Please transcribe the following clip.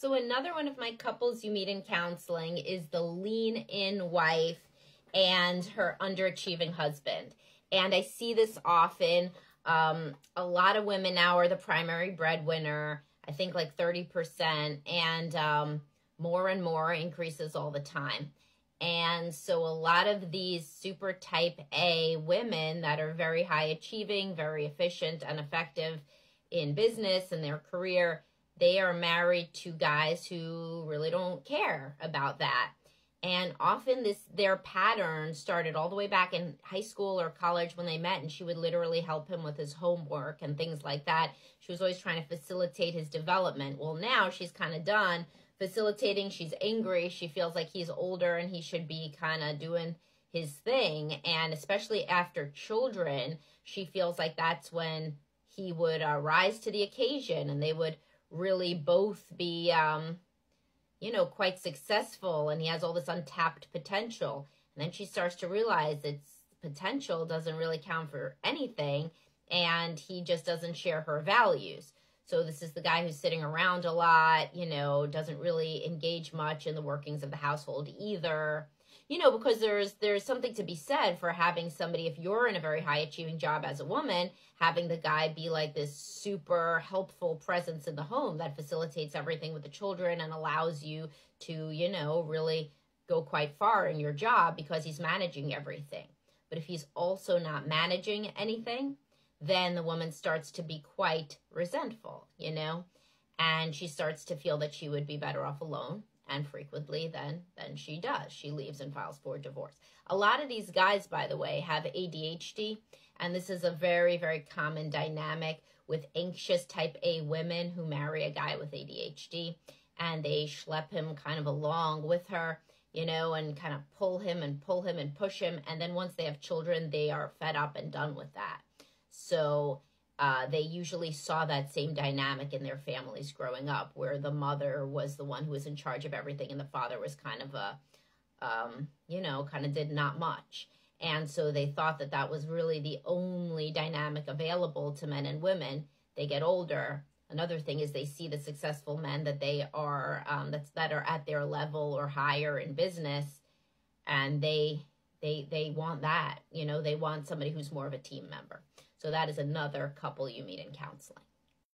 So another one of my couples you meet in counseling is the lean-in wife and her underachieving husband. And I see this often. A lot of women now are the primary breadwinner, I think like 30%, and more and more increases all the time. And so a lot of these super type A women that are very high achieving, very efficient and effective in business and their career, they are married to guys who really don't care about that. And often their pattern started all the way back in high school or college when they met, and she would literally help him with his homework and things like that. She was always trying to facilitate his development. Well, now she's kind of done facilitating. She's angry. She feels like he's older and he should be kind of doing his thing. And especially after children, she feels like that's when he would rise to the occasion and they would really both be quite successful, and he has all this untapped potential. And then she starts to realize its potential doesn't really count for anything, and he just doesn't share her values. So this is the guy who's sitting around a lot, doesn't really engage much in the workings of the household either. Because there's something to be said for having somebody, if you're in a very high achieving job as a woman, having the guy be like this super helpful presence in the home that facilitates everything with the children and allows you to, really go quite far in your job because he's managing everything. But if he's also not managing anything, then the woman starts to be quite resentful, and she starts to feel that she would be better off alone. And frequently than she does. She leaves and files for divorce. A lot of these guys, by the way, have ADHD. And this is a very, very common dynamic with anxious type A women who marry a guy with ADHD. And they schlep him kind of along with her, and kind of pull him and push him. And then once they have children, they are fed up and done with that. So they usually saw that same dynamic in their families growing up, where the mother was the one who was in charge of everything and the father was kind of did not much. And so they thought that that was really the only dynamic available to men and women. They get older. Another thing is they see the successful men that they are, that are at their level or higher in business, and they want that, they want somebody who's more of a team member. So that is another couple you meet in counseling.